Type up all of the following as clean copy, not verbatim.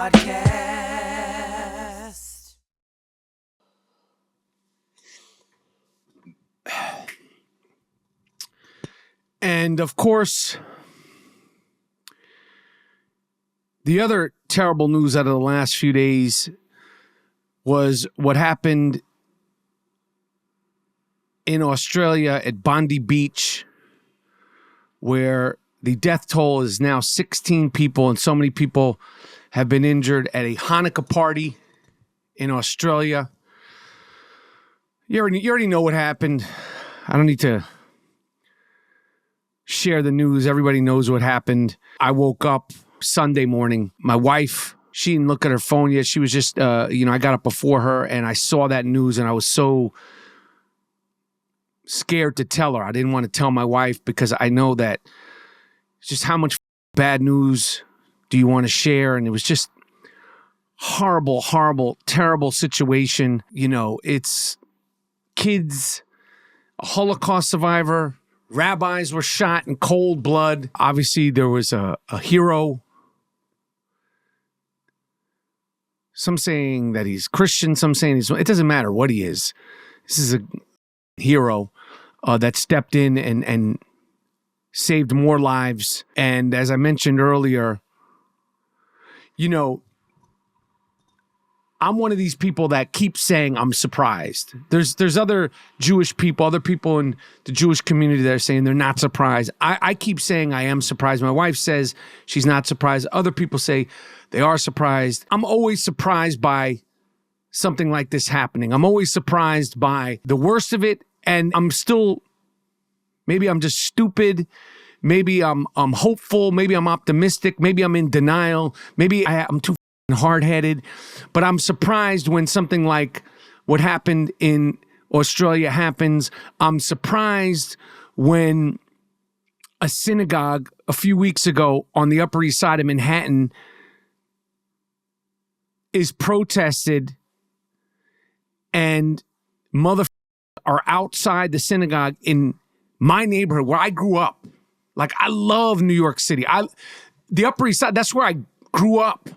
Podcast. And of course, the other terrible news out of the last few days was what happened in Australia at Bondi Beach, where the death toll is now 16 people, and so many people have been injured at a Hanukkah party in Australia. You already know what happened. I don't need to share the news. Everybody knows what happened. I woke up Sunday morning. My wife, she didn't look at her phone yet. She was just, I got up before her, and I saw that news, and I was so scared to tell her. I didn't want to tell my wife because I know that just how much bad news do you want to share? And it was just horrible, horrible, terrible situation. You know, it's kids, a Holocaust survivor, rabbis were shot in cold blood. Obviously, there was a hero. Some saying that he's Christian, some saying it doesn't matter what he is. This is a hero that stepped in and saved more lives. And as I mentioned earlier, you know, I'm one of these people that keep saying I'm surprised. There's other Jewish people, other people in the Jewish community that are saying they're not surprised. I keep saying I am surprised. My wife says she's not surprised. Other people say they are surprised. I'm always surprised by something like this happening. I'm always surprised by the worst of it, and I'm still, maybe I'm just stupid. Maybe I'm hopeful. Maybe I'm optimistic. Maybe I'm in denial. Maybe I'm too hard-headed. But I'm surprised when something like what happened in Australia happens. I'm surprised when a synagogue a few weeks ago on the Upper East Side of Manhattan is protested, and motherfuckers are outside the synagogue in my neighborhood where I grew up. Like, I love New York City. The Upper East Side, that's where I grew up.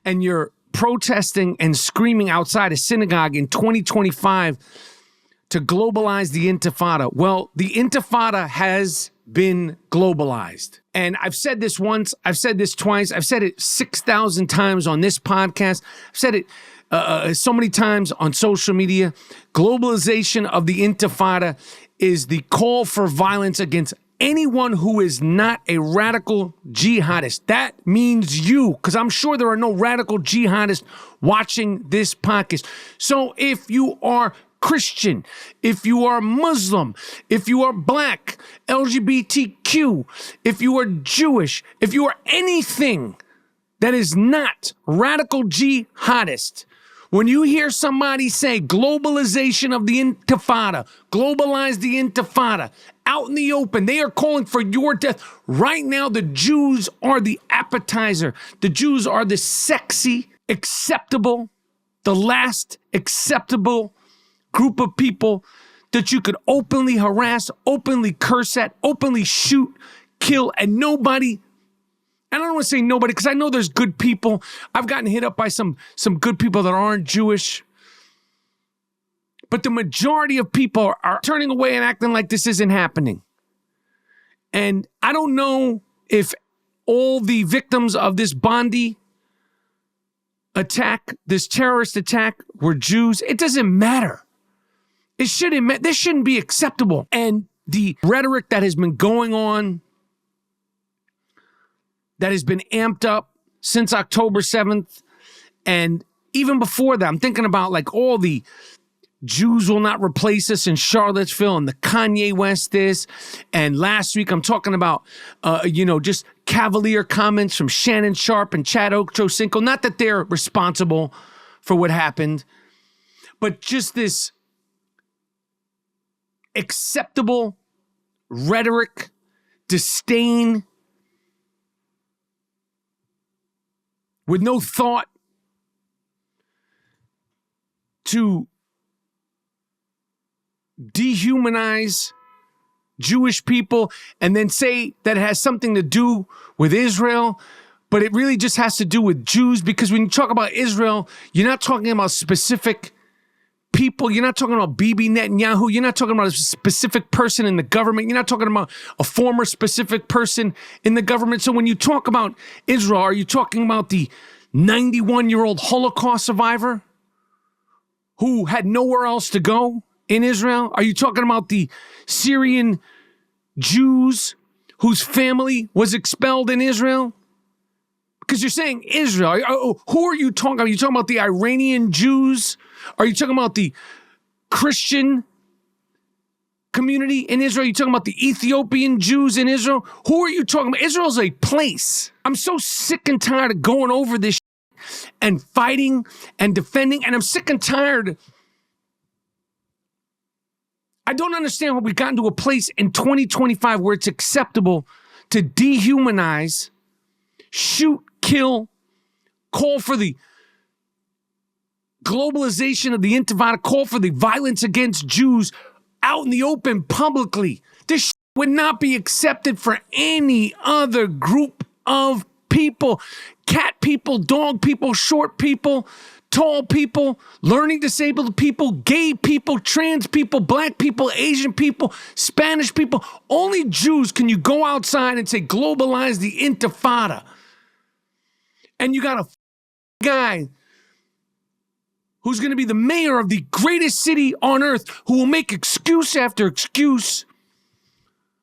And you're protesting and screaming outside a synagogue in 2025 to globalize the Intifada. Well, the Intifada has been globalized. And I've said this once, I've said this twice, I've said it 6,000 times on this podcast, I've said it so many times on social media. Globalization of the Intifada is the call for violence against anyone who is not a radical jihadist. That means you, because I'm sure there are no radical jihadists watching this podcast. So if you are Christian, if you are Muslim, if you are black, LGBTQ, if you are Jewish, if you are anything that is not radical jihadist, when you hear somebody say globalization of the Intifada, globalize the Intifada, out in the open, they are calling for your death. Right now, the Jews are the appetizer. The Jews are the sexy, acceptable, the last acceptable group of people that you could openly harass, openly curse at, openly shoot, kill, and nobody. And I don't want to say nobody, because I know there's good people. I've gotten hit up by some good people that aren't Jewish. But the majority of people are turning away and acting like this isn't happening. And I don't know if all the victims of this Bondi attack, this terrorist attack, were Jews. It doesn't matter. This shouldn't be acceptable. And the rhetoric that has been going on, that has been amped up since October 7th, and even before that, I'm thinking about like all the Jews will not replace us in Charlottesville and the Kanye West this. And last week, I'm talking about, just cavalier comments from Shannon Sharp and Chad Ochocinco. Not that they're responsible for what happened, but just this acceptable rhetoric, disdain, with no thought to dehumanize Jewish people and then say that it has something to do with Israel. but it really just has to do with Jews, because when you talk about Israel, you're not talking about specific people. You're not talking about Bibi Netanyahu. You're not talking about a specific person in the government. You're not talking about a former specific person in the government. So when you talk about Israel, are you talking about the 91-year-old Holocaust survivor who had nowhere else to go in Israel? Are you talking about the Syrian Jews whose family was expelled in Israel? Because you're saying Israel. Who are you talking about? Are you talking about the Iranian Jews? Are you talking about the Christian community in Israel? Are you talking about the Ethiopian Jews in Israel? Who are you talking about? Israel's a place. I'm so sick and tired of going over this and fighting and defending, and I'm sick and tired. I don't understand how we got into a place in 2025 where it's acceptable to dehumanize, shoot, kill, call for the globalization of the Intifada, call for the violence against Jews out in the open publicly. This would not be accepted for any other group of people. Cat people, dog people, short people, tall people, learning disabled people, gay people, trans people, black people, Asian people, Spanish people. Only Jews can you go outside and say, globalize the Intifada. And you got a guy who's going to be the mayor of the greatest city on earth who will make excuse after excuse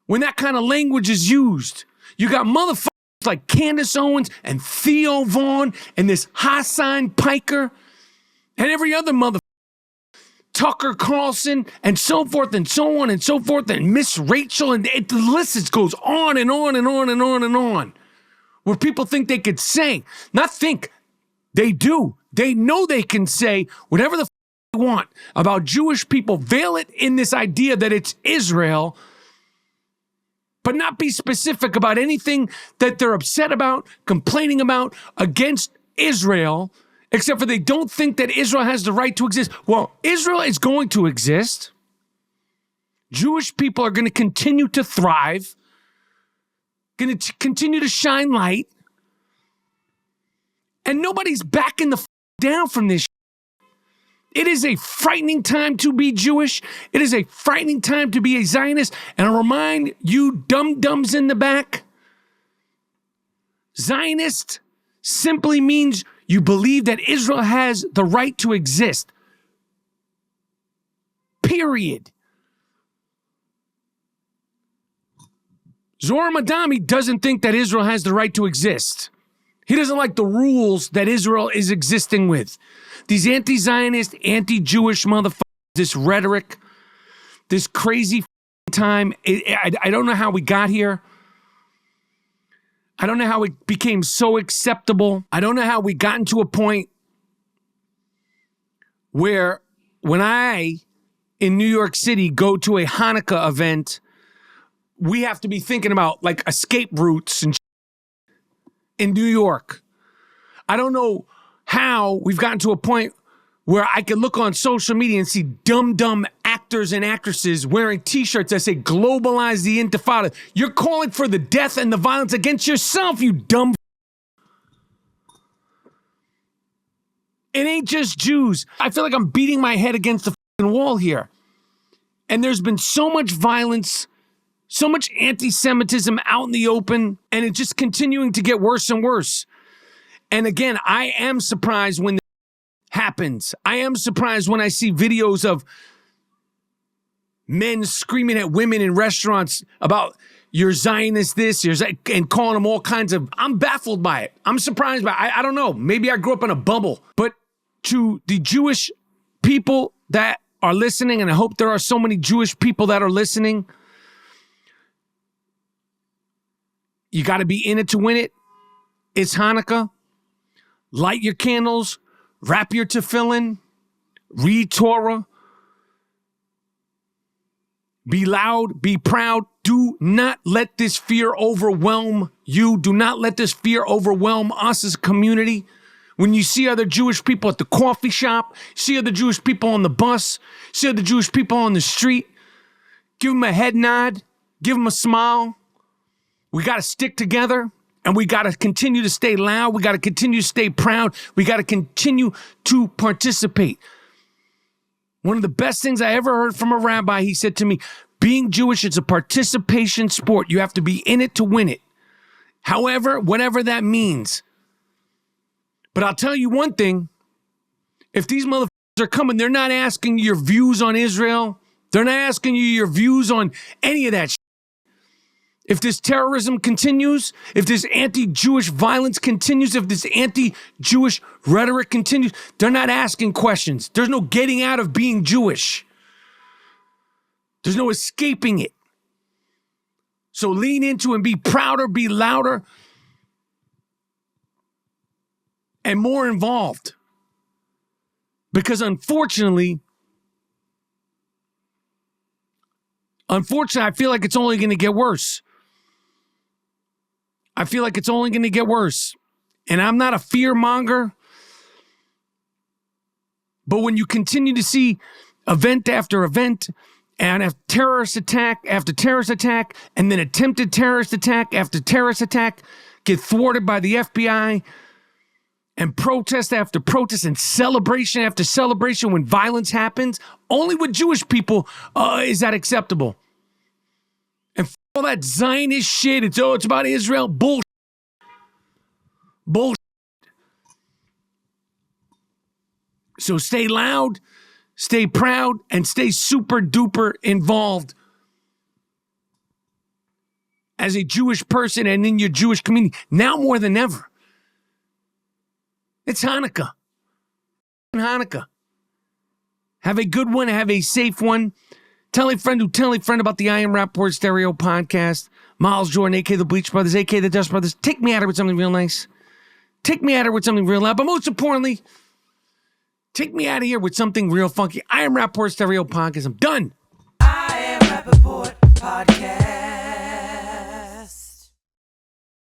when that kind of language is used. You got motherfuckers like Candace Owens and Theo Vaughn and this Hassan Piker and every other motherfucker, Tucker Carlson and so forth and so on and so forth, and Miss Rachel, and the list goes on and on and on and on and on, where people think they could say, not think, they do. They know they can say whatever the they want about Jewish people, veil it in this idea that it's Israel, but not be specific about anything that they're upset about, complaining about against Israel, except for they don't think that Israel has the right to exist. Well, Israel is going to exist. Jewish people are going to continue to thrive, going to continue to shine light, and nobody's backing the down from this. It is a frightening time to be Jewish. It is a frightening time to be a Zionist. And I remind you dum-dums in the back, Zionist simply means you believe that Israel has the right to exist. Period. Zohar Madami doesn't think that Israel has the right to exist. He doesn't like the rules that Israel is existing with. These anti-Zionist, anti-Jewish motherfuckers, this rhetoric, this crazy time. I don't know how we got here. I don't know how it became so acceptable. I don't know how we got into a point where when I, in New York City, go to a Hanukkah event, we have to be thinking about like escape routes and in New York. I don't know how we've gotten to a point where I can look on social media and see dumb actors and actresses wearing t-shirts that say globalize the Intifada. You're calling for the death and the violence against yourself, you dumb. It ain't just Jews. I feel like I'm beating my head against the fucking wall here. And there's been so much violence, so much anti-Semitism out in the open, and it's just continuing to get worse and worse. And again, I am surprised when this happens. I am surprised when I see videos of men screaming at women in restaurants about you're Zionist this, and calling them all kinds of... I'm baffled by it. I'm surprised by it. I don't know. Maybe I grew up in a bubble. But to the Jewish people that are listening, and I hope there are so many Jewish people that are listening, you got to be in it to win it. It's Hanukkah. Light your candles, wrap your tefillin, read Torah. Be loud, be proud. Do not let this fear overwhelm you. Do not let this fear overwhelm us as a community. When you see other Jewish people at the coffee shop, see other Jewish people on the bus, see other Jewish people on the street, give them a head nod, give them a smile. We got to stick together. And we got to continue to stay loud. We got to continue to stay proud. We got to continue to participate. One of the best things I ever heard from a rabbi, he said to me, being Jewish, it's a participation sport. You have to be in it to win it. However, whatever that means. But I'll tell you one thing. If these motherfuckers are coming, they're not asking your views on Israel. They're not asking you your views on any of that shit. If this terrorism continues, if this anti-Jewish violence continues, if this anti-Jewish rhetoric continues, they're not asking questions. There's no getting out of being Jewish. There's no escaping it. So lean into and be prouder, be louder, and more involved. Because unfortunately, I feel like it's only going to get worse. I feel like it's only going to get worse. And I'm not a fear monger. But when you continue to see event after event, and a terrorist attack after terrorist attack, and then attempted terrorist attack after terrorist attack get thwarted by the FBI, and protest after protest and celebration after celebration when violence happens, only with Jewish people is that acceptable. And all that Zionist shit, it's about Israel, bullshit. Bullshit. So stay loud, stay proud, and stay super duper involved as a Jewish person and in your Jewish community, now more than ever. It's Hanukkah. Hanukkah. Have a good one. Have a safe one. Tell a friend about the I Am Rapaport Stereo podcast. Miles Jordan, a.k.a. the Bleach Brothers, a.k.a. the Dust Brothers. Take me at it with something real nice. Take me at it with something real loud. But most importantly, take me out of here with something real funky. I Am Rapaport Stereo podcast. I'm done. I Am Rapaport podcast.